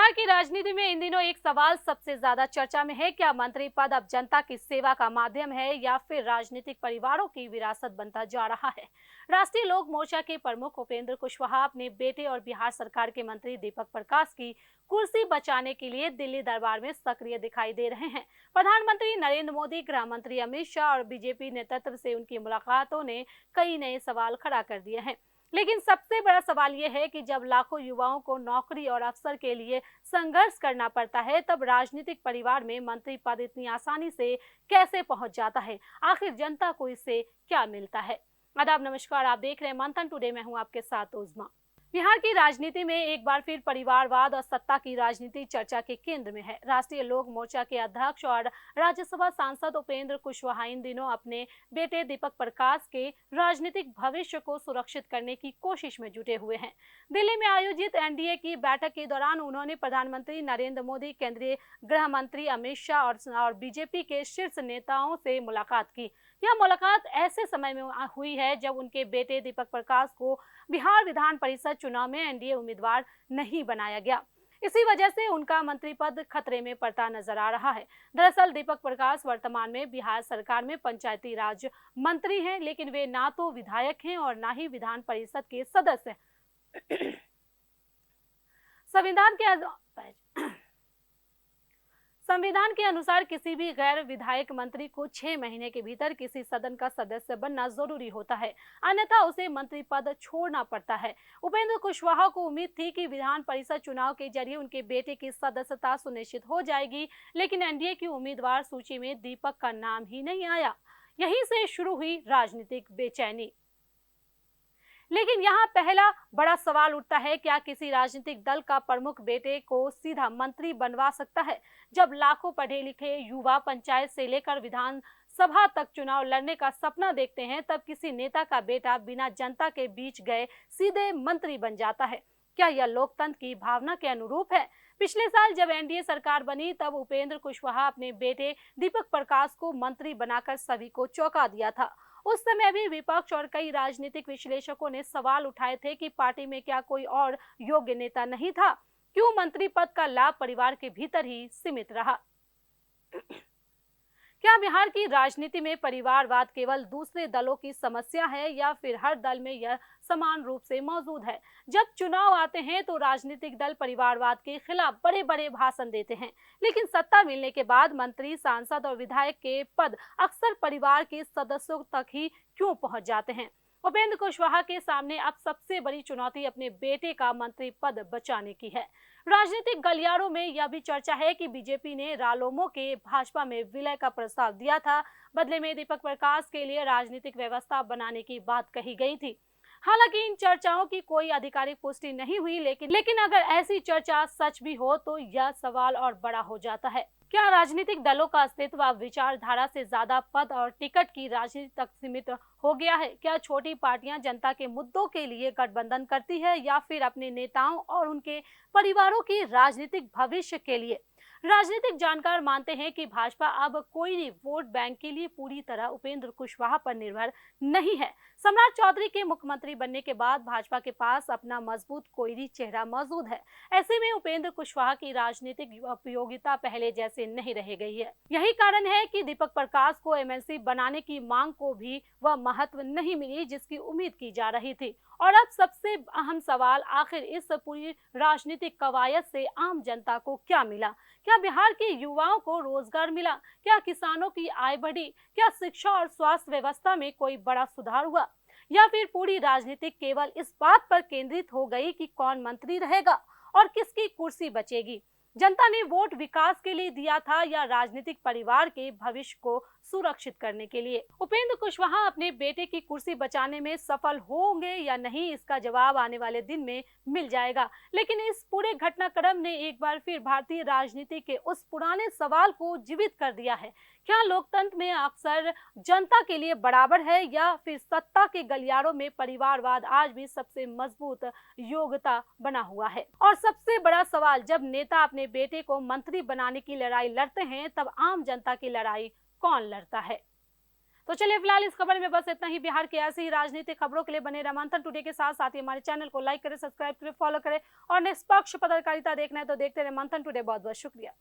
बिहार की राजनीति में इन दिनों एक सवाल सबसे ज्यादा चर्चा में है। क्या मंत्री पद अब जनता की सेवा का माध्यम है या फिर राजनीतिक परिवारों की विरासत बनता जा रहा है। राष्ट्रीय लोक मोर्चा के प्रमुख उपेंद्र कुशवाहा अपने बेटे और बिहार सरकार के मंत्री दीपक प्रकाश की कुर्सी बचाने के लिए दिल्ली दरबार में सक्रिय दिखाई दे रहे हैं। प्रधानमंत्री नरेंद्र मोदी, गृह मंत्री अमित शाह और बीजेपी नेतृत्व से उनकी मुलाकातों ने कई नए सवाल खड़ा कर दिए हैं। लेकिन सबसे बड़ा सवाल यह है कि जब लाखों युवाओं को नौकरी और अवसर के लिए संघर्ष करना पड़ता है, तब राजनीतिक परिवार में मंत्री पद इतनी आसानी से कैसे पहुंच जाता है। आखिर जनता को इससे क्या मिलता है। आदाब, नमस्कार, आप देख रहे हैं मंथन टुडे। मैं हूं आपके साथ उज़मा। बिहार की राजनीति में एक बार फिर परिवारवाद और सत्ता की राजनीति चर्चा के केंद्र में है। राष्ट्रीय लोक मोर्चा के अध्यक्ष और राज्यसभा सांसद उपेंद्र कुशवाहा इन दिनों अपने बेटे दीपक प्रकाश के राजनीतिक भविष्य को सुरक्षित करने की कोशिश में जुटे हुए हैं। दिल्ली में आयोजित एनडीए की बैठक के दौरान उन्होंने प्रधानमंत्री नरेंद्र मोदी, केंद्रीय गृह मंत्री अमित शाह और बीजेपी के शीर्ष नेताओं से मुलाकात की। यह मुलाकात ऐसे समय में हुई है जब उनके बेटे दीपक प्रकाश को बिहार विधान परिषद चुनाव में एनडीए उम्मीदवार नहीं बनाया गया। इसी वजह से उनका मंत्री पद खतरे में पड़ता नजर आ रहा है। दरअसल दीपक प्रकाश वर्तमान में बिहार सरकार में पंचायती राज मंत्री हैं, लेकिन वे ना तो विधायक हैं और ना ही विधान परिषद के सदस्य हैं। संविधान के अनुसार किसी भी गैर विधायक मंत्री को 6 महीने के भीतर किसी सदन का सदस्य बनना जरूरी होता है, अन्यथा उसे मंत्री पद छोड़ना पड़ता है। उपेंद्र कुशवाहा को उम्मीद थी कि विधान परिषद चुनाव के जरिए उनके बेटे की सदस्यता सुनिश्चित हो जाएगी, लेकिन एनडीए की उम्मीदवार सूची में दीपक का नाम ही नहीं आया। यहीं से शुरू हुई राजनीतिक बेचैनी। लेकिन यहाँ पहला बड़ा सवाल उठता है, क्या किसी राजनीतिक दल का प्रमुख बेटे को सीधा मंत्री बनवा सकता है? जब लाखों पढ़े लिखे युवा पंचायत से लेकर विधानसभा तक चुनाव लड़ने का सपना देखते हैं, तब किसी नेता का बेटा बिना जनता के बीच गए सीधे मंत्री बन जाता है। क्या यह लोकतंत्र की भावना के अनुरूप है? पिछले साल जब एनडीए सरकार बनी, तब उपेंद्र कुशवाहा अपने बेटे दीपक प्रकाश को मंत्री बनाकर सभी को चौंका दिया था। उस समय भी विपक्ष और कई राजनीतिक विश्लेषकों ने सवाल उठाए थे कि पार्टी में क्या कोई और योग्य नेता नहीं था? क्यों मंत्री पद का लाभ परिवार के भीतर ही सीमित रहा? क्या बिहार की राजनीति में परिवारवाद केवल दूसरे दलों की समस्या है या फिर हर दल में यह समान रूप से मौजूद है? जब चुनाव आते हैं तो राजनीतिक दल परिवारवाद के खिलाफ बड़े बड़े भाषण देते हैं, लेकिन सत्ता मिलने के बाद मंत्री, सांसद और विधायक के पद अक्सर परिवार के सदस्यों तक ही क्यों पहुंच जाते हैं? उपेंद्र कुशवाहा के सामने अब सबसे बड़ी चुनौती अपने बेटे का मंत्री पद बचाने की है। राजनीतिक गलियारों में यह भी चर्चा है कि बीजेपी ने रालोमो के भाजपा में विलय का प्रस्ताव दिया था। बदले में दीपक प्रकाश के लिए राजनीतिक व्यवस्था बनाने की बात कही गई थी। हालांकि इन चर्चाओं की कोई आधिकारिक पुष्टि नहीं हुई, लेकिन अगर ऐसी चर्चा सच भी हो तो यह सवाल और बड़ा हो जाता है। क्या राजनीतिक दलों का अस्तित्व अब विचारधारा से ज्यादा पद और टिकट की राजनीति तक सीमित हो गया है? क्या छोटी पार्टियां जनता के मुद्दों के लिए गठबंधन करती है या फिर अपने नेताओं और उनके परिवारों के राजनीतिक भविष्य के लिए? राजनीतिक जानकार मानते हैं कि भाजपा अब कोई वोट बैंक के लिए पूरी तरह उपेंद्र कुशवाहा पर निर्भर नहीं है। सम्राट चौधरी के मुख्यमंत्री बनने के बाद भाजपा के पास अपना मजबूत कोई चेहरा मौजूद है। ऐसे में उपेंद्र कुशवाहा की राजनीतिक उपयोगिता पहले जैसे नहीं रह गई है। यही कारण है कि दीपक प्रकाश को एमएलसी बनाने की मांग को भी वह महत्व नहीं मिली जिसकी उम्मीद की जा रही थी। और अब सबसे अहम सवाल, आखिर इस पूरी राजनीतिक कवायद से आम जनता को क्या मिला? क्या बिहार के युवाओं को रोजगार मिला? क्या किसानों की आय बढ़ी? क्या शिक्षा और स्वास्थ्य व्यवस्था में कोई बड़ा सुधार हुआ? या फिर पूरी राजनीति केवल इस बात पर केंद्रित हो गई कि कौन मंत्री रहेगा और किसकी कुर्सी बचेगी? जनता ने वोट विकास के लिए दिया था या राजनीतिक परिवार के भविष्य को सुरक्षित करने के लिए? उपेंद्र कुशवाहा अपने बेटे की कुर्सी बचाने में सफल होंगे या नहीं, इसका जवाब आने वाले दिन में मिल जाएगा। लेकिन इस पूरे घटनाक्रम ने एक बार फिर भारतीय राजनीति के उस पुराने सवाल को जीवित कर दिया है, क्या लोकतंत्र में अक्सर जनता के लिए बराबर है या फिर सत्ता के गलियारों में परिवारवाद आज भी सबसे मजबूत योग्यता बना हुआ है? और सबसे बड़ा सवाल, जब नेता अपने बेटे को मंत्री बनाने की लड़ाई लड़ते हैं, तब आम जनता की लड़ाई कौन लड़ता है? तो चलिए फिलहाल इस खबर में बस इतना ही। बिहार की ऐसी ही राजनीतिक खबरों के लिए बने रहिए मंथन टुडे के साथ। साथ ही हमारे चैनल को लाइक करें, सब्सक्राइब करें, फॉलो करें और निष्पक्ष पत्रकारिता देखना है तो देखते रहे मंथन टुडे। बहुत बहुत शुक्रिया।